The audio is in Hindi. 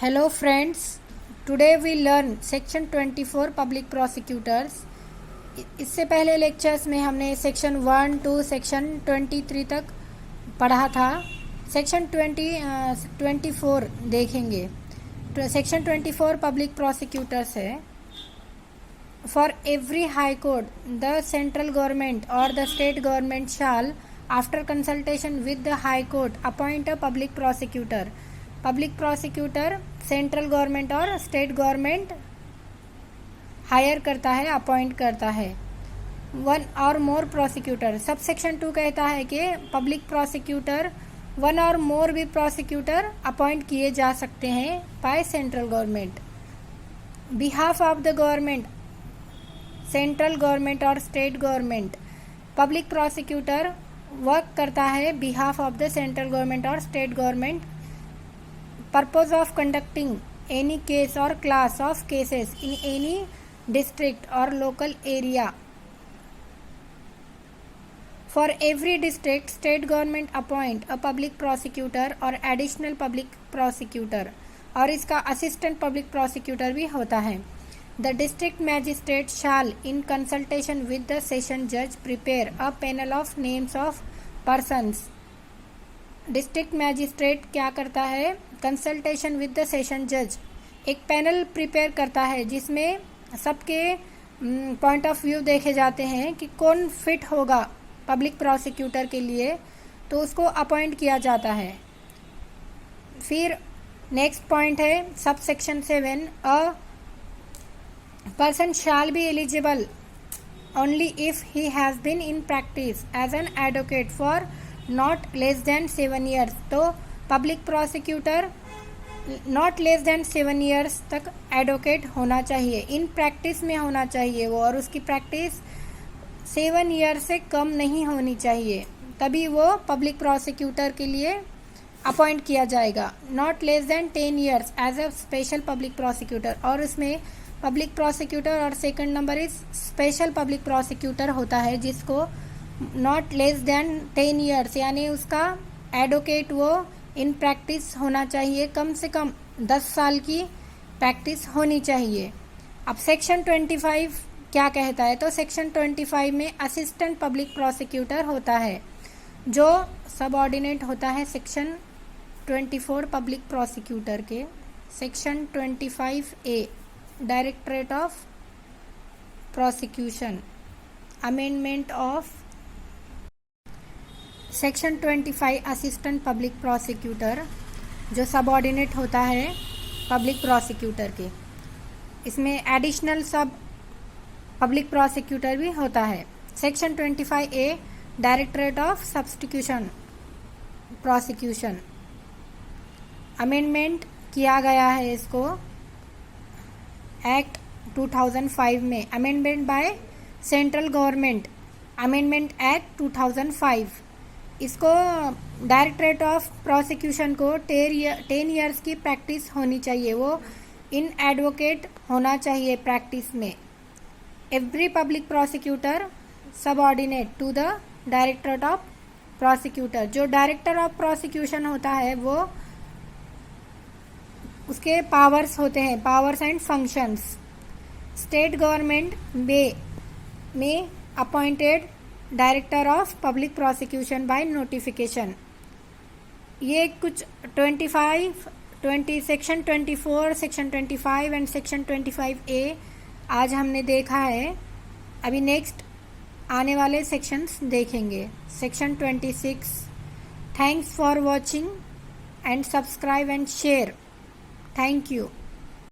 Hello friends, today we learn section 24 public prosecutors. इससे पहले लेक्चर्स में हमने सेक्शन 1 to सेक्शन 23 तक पढ़ा था. सेक्शन 24 देखेंगे. सेक्शन 24 पब्लिक प्रोसिक्यूटर्स है. For every high court the central government और the state government shall after consultation with the high court appoint a public prosecutor. Public prosecutor central government और स्टेट गवर्नमेंट हायर करता है, अपॉइंट करता है. वन और मोर प्रोसिक्यूटर. सब सेक्शन 2 कहता है कि पब्लिक प्रोसिक्यूटर वन और मोर भी प्रोसिक्यूटर अपॉइंट किए जा सकते हैं by central government. Behalf of the government, central government और state government. Public prosecutor work करता है behalf of the central government और state government. Purpose of conducting any case or class of cases in any district or local area. For every district, state government appoint a public prosecutor or additional public prosecutor, और इसका assistant public prosecutor भी होता है. The district magistrate shall, in consultation with the session judge, prepare a panel of names of persons. District magistrate क्या करता है? कंसल्टेशन विद द सेशन जज, एक पैनल प्रिपेयर करता है जिसमें सबके पॉइंट ऑफ व्यू देखे जाते हैं कि कौन फिट होगा पब्लिक प्रोसिक्यूटर के लिए, तो उसको अपॉइंट किया जाता है. फिर नेक्स्ट पॉइंट है sub section 7. A person shall be eligible only if he has been in practice as an advocate for not less than 7 years. तो public prosecutor not less than 7 years तक एडवोकेट होना चाहिए, इन प्रैक्टिस में होना चाहिए वो, और उसकी प्रैक्टिस 7 years से कम नहीं होनी चाहिए, तभी वो पब्लिक प्रोसिक्यूटर के लिए अपॉइंट किया जाएगा. Not less than 10 years as a special public prosecutor, और उसमें पब्लिक प्रोसिक्यूटर और second number is special public prosecutor होता है, जिसको नॉट लेस देन 10 years यानी उसका एडवोकेट वो इन प्रैक्टिस होना चाहिए, कम से कम 10 साल की प्रैक्टिस होनी चाहिए. अब सेक्शन 25 क्या कहता है? तो सेक्शन 25 में असिस्टेंट पब्लिक प्रोसिक्यूटर होता है, जो सबऑर्डिनेट होता है सेक्शन 24 पब्लिक प्रोसिक्यूटर के. Section 25A directorate of prosecution, amendment of section 25 assistant public prosecutor, जो सबऑर्डिनेट होता है पब्लिक प्रोसिक्यूटर के. इसमें एडिशनल सब पब्लिक प्रोसिक्यूटर भी होता है. Section 25A directorate of substitution prosecution, amendment किया गया है इसको एक्ट 2005 में. Amendment by central government, amendment act 2005. इसको डायरेक्टरेट ऑफ प्रोसिक्यूशन को 10 years की प्रैक्टिस होनी चाहिए, वो इन एडवोकेट होना चाहिए प्रैक्टिस में. Every public prosecutor subordinate to the directorate of prosecutor. जो डायरेक्टर ऑफ प्रोसिक्यूशन होता है वो उसके पावर्स होते हैं, powers and functions. State government में appointed director of public prosecution by notification. ये कुछ section 24, section 25 and section 25A आज हमने देखा है. अभी नेक्स्ट आने वाले सेक्शंस देखेंगे. Section 26. Thanks for watching and subscribe and share. Thank you.